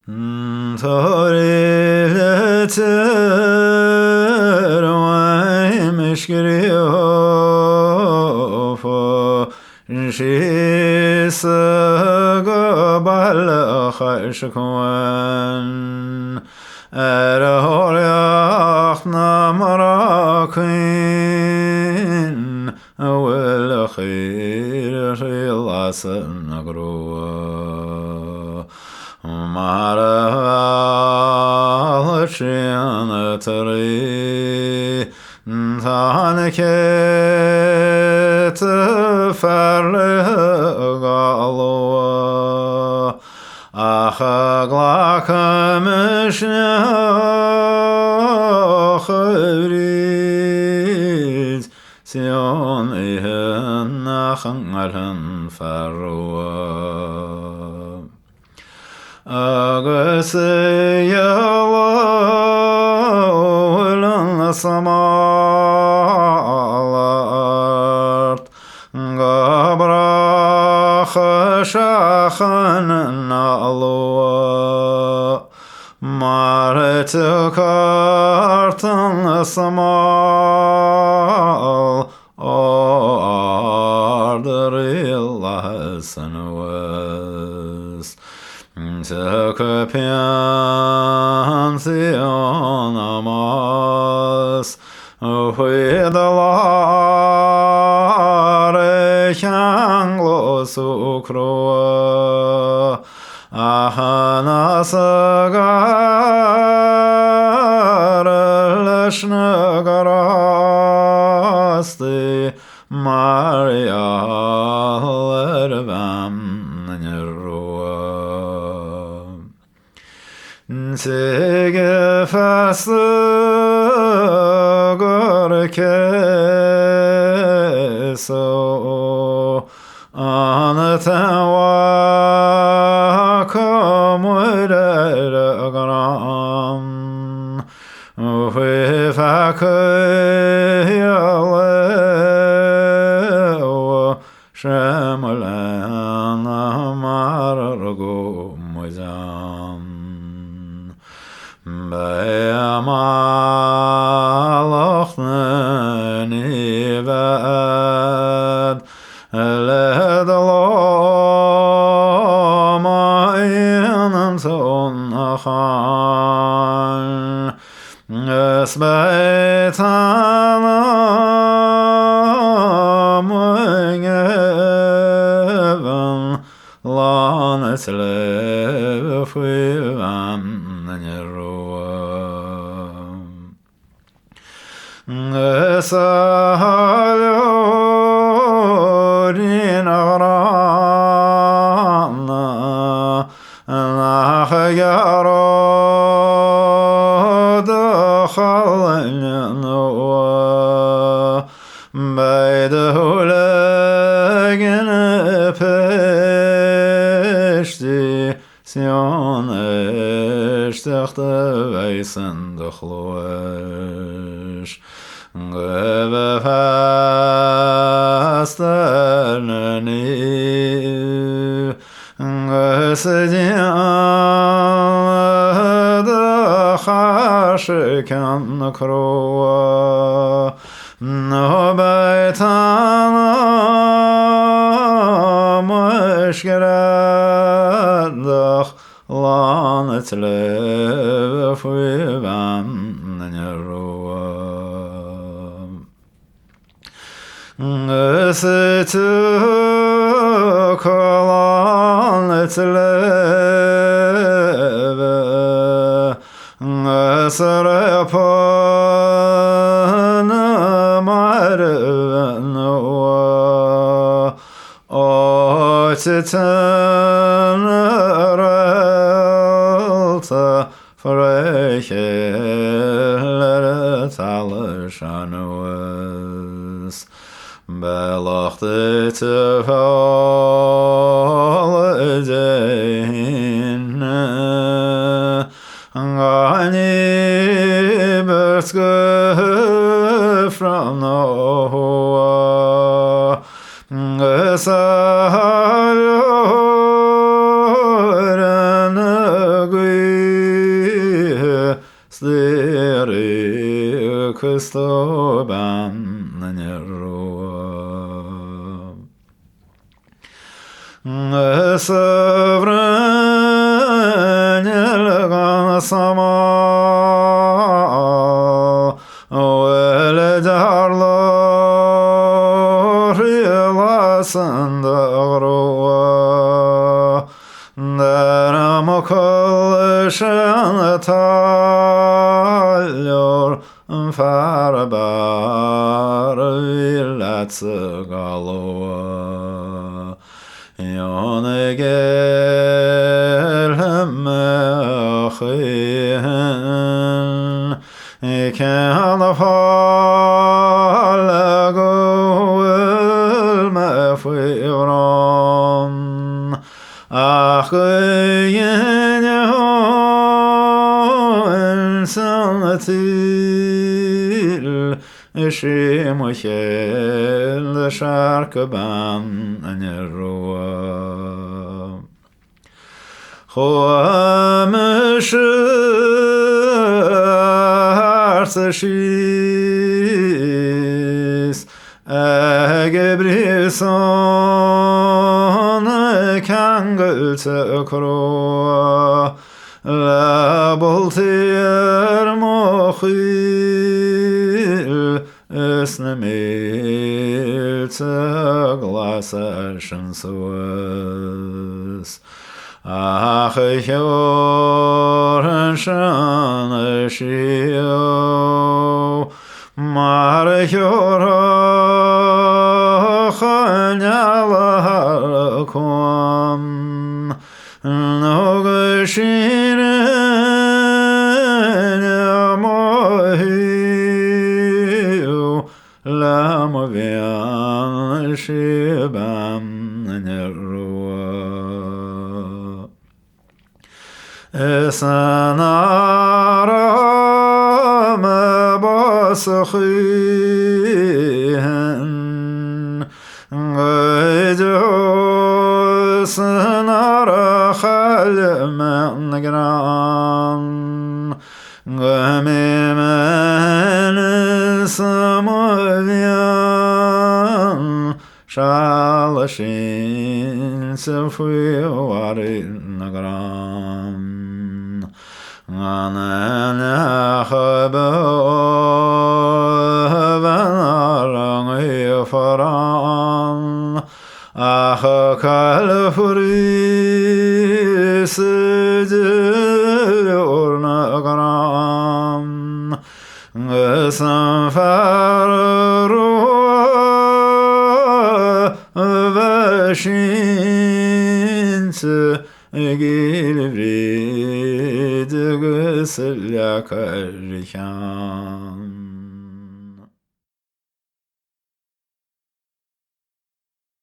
Torileter vaymiş giriyor Şisgabal haşkwen Erhor yahna marakin Vel khir rilasen agruwa Maral tri tanket fergalwa Achaglakamışnya khivrid Sion ihan nachangalan farwa Agısiyalan samalart Gabrach şahan alwa Maret kartan samal Ardırıllah sanwas Söküpyan siyonamas Uydalar ekanglo sukruva Ahanasıgar leşnegarasti Marialar vamnirruva Sige faslı görkeso Anıtava kamurere gram Uhi fakıyalev Şemulana marargu muzam Beyamalakhnani ved Ledalama inam son akhan Esbeytana müngeven Lanetlev fıvam nirruvam Esahalurin agrana Nahyarod khalnwa Beydhulegin peşti Sion eştekhte veysen dukhluesh Gebe fasterneni Gesidiyan da khashikan kruwa Nobeytana müşkeredakh Lanetlev fıvam nirruvam Gesituk lanetlev Gesrepanı marvenwa Otiten relta Frekeler talışanvız Belachte tefal edeyne Gani bertgö from Noah Gesalören gui steri Cristo ban nerua Sevrenel sama Darlar yılasında ağrıva Deram kılışın talyor Farbar villatsı galova Yone gelhem ahihen كان فالقوا المفيران أخيين إنسانتيل شمخيل شارك بان الروا خوامش Artsashis Agebrison Kangulta Kroa La Boltier Mochil Esnemilta Glasashen Suez Ach, ich höre schon Schio, mar ich höre Chanyala kom, no geschehen Mohiu, Lamovian Shibam Nerua. Esanara mebasakhihen Gaydu sanara khalman gran Gamimen samavyan Shalashin sefwi warin gran أنا خبر يفران أخاك الفريس دور نقران سنفر روح بشينت Gilvrid gısıl yakar kan